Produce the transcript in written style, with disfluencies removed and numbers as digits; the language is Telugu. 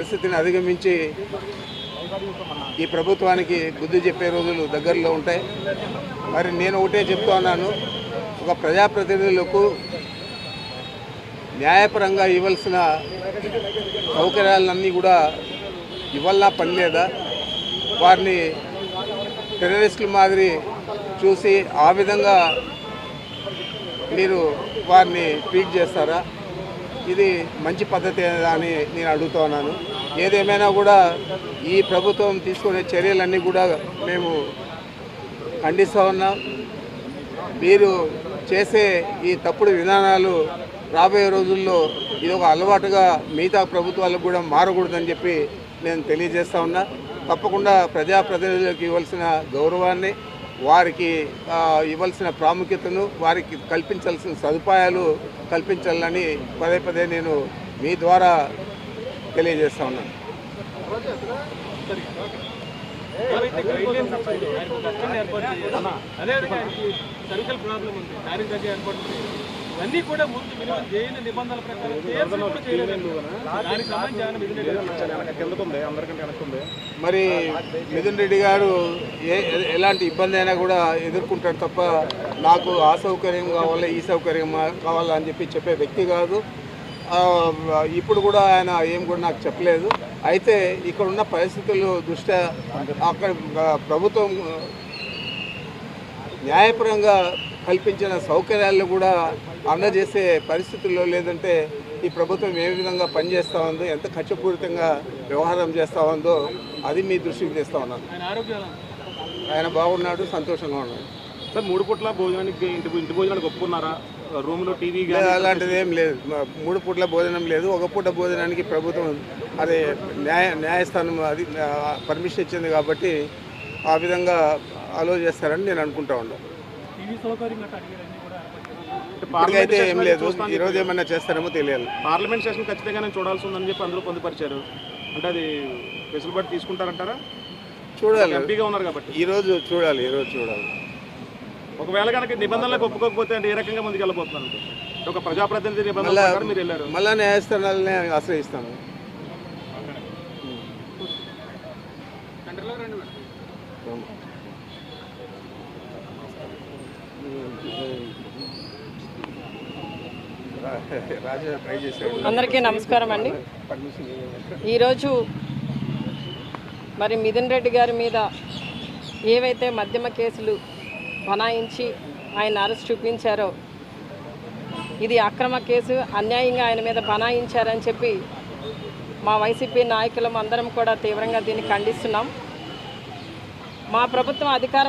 పరిస్థితిని అధిగమించి ఈ ప్రభుత్వానికి బుద్ధి చెప్పే రోజులు దగ్గరలో ఉంటాయి. మరి నేను ఒకటే చెప్తా ఉన్నాను, ఒక ప్రజాప్రతినిధులకు న్యాయపరంగా ఇవ్వాల్సిన సౌకర్యాలన్నీ కూడా ఇవ్వాలన్నా పని లేదా? వారిని టెర్రరిస్టుల మాదిరి చూసి ఆ విధంగా మీరు వారిని ట్రీట్ చేస్తారా? ఇది మంచి పద్ధతి అని నేను అడుగుతా ఉన్నాను. ఏదేమైనా కూడా ఈ ప్రభుత్వం తీసుకునే చర్యలన్నీ కూడా మేము ఖండిస్తూ ఉన్నాం. మీరు చేసే ఈ తప్పుడు విధానాలు రాబోయే రోజుల్లో ఇది ఒక అలవాటుగా మిగతా ప్రభుత్వాలకు కూడా మారకూడదని చెప్పి నేను తెలియజేస్తా ఉన్నా. తప్పకుండా ప్రజాప్రతినిధులకు ఇవ్వాల్సిన గౌరవాన్ని, వారికి ఇవ్వాల్సిన ప్రాముఖ్యతను, వారికి కల్పించాల్సిన సదుపాయాలు కల్పించాలని పదే పదే నేను మీ ద్వారా తెలియజేస్తా ఉన్నాను. అన్నీ కూడా ముందు మినిమం చేయని నిబంధనల ప్రకారం మరి మిథున్ రెడ్డి గారు ఎలాంటి ఇబ్బంది అయినా కూడా ఎదుర్కొంటాడు తప్ప నాకు ఆ సౌకర్యం కావాలా ఈ సౌకర్యం కావాలా అని చెప్పే వ్యక్తి కాదు. ఇప్పుడు కూడా ఆయన ఏం కూడా నాకు చెప్పలేదు. అయితే ఇక్కడ ఉన్న పరిస్థితుల దృష్ట్యా అక్కడ ప్రభుత్వం న్యాయపరంగా కల్పించిన సౌకర్యాలను కూడా అందజేసే పరిస్థితుల్లో లేదంటే ఈ ప్రభుత్వం ఏ విధంగా పనిచేస్తూ ఉందో, ఎంత ఖర్చుపూరితంగా వ్యవహారం చేస్తూ ఉందో అది మీ దృష్టికి తెస్తూ ఉన్నాను. ఆయన బాగున్నాడు, సంతోషంగా ఉన్నాడు. సార్ 3 పూట్ల భోజనానికి ఇంటి భోజనానికి ఒప్పుకున్నారా? రూమ్లో టీవీ అలాంటిది ఏం లేదు. 3 పూట్ల భోజనం లేదు. ఒక పూట భోజనానికి ప్రభుత్వం అదే న్యాయస్థానం అది పర్మిషన్ ఇచ్చింది కాబట్టి ఆ విధంగా అలో చేస్తారని నేను అనుకుంటా ఉన్నాను. ఇప్పటికైతే ఏం లేదు. ఈరోజు ఏమన్నా చేస్తారేమో తెలియాలి. పార్లమెంట్ సెషన్ ఖచ్చితంగా నేను చూడాల్సి ఉందని చెప్పి అందరూ పొందుపరిచారు. అంటే అది వెసులుబాటు తీసుకుంటారంటారా? చూడాలి, ఎంపీగా ఉన్నారు కాబట్టి ఈరోజు చూడాలి. ఒకవేళ కనుక నిబంధనలకు ఒప్పుకోకపోతే అంటే ఏ రకంగా ముందుకు వెళ్ళబోతున్నారు? ఒక ప్రజాప్రతినిధి నిబంధనలు మీరు వెళ్ళారు, మళ్ళా న్యాయస్థానాలనే ఆశ్రయిస్తాము. అందరికీ నమస్కారం అండి. ఈరోజు మరి మిథున్ రెడ్డి గారి మీద ఏవైతే మద్యమ కేసులు బనాయించి ఆయన అరెస్ట్ చూపించారో ఇది అక్రమ కేసు, అన్యాయంగా ఆయన మీద బనాయించారని చెప్పి మా వైసీపీ నాయకులం అందరం కూడా తీవ్రంగా దీన్ని ఖండిస్తున్నాం. మా ప్రభుత్వం అధికారం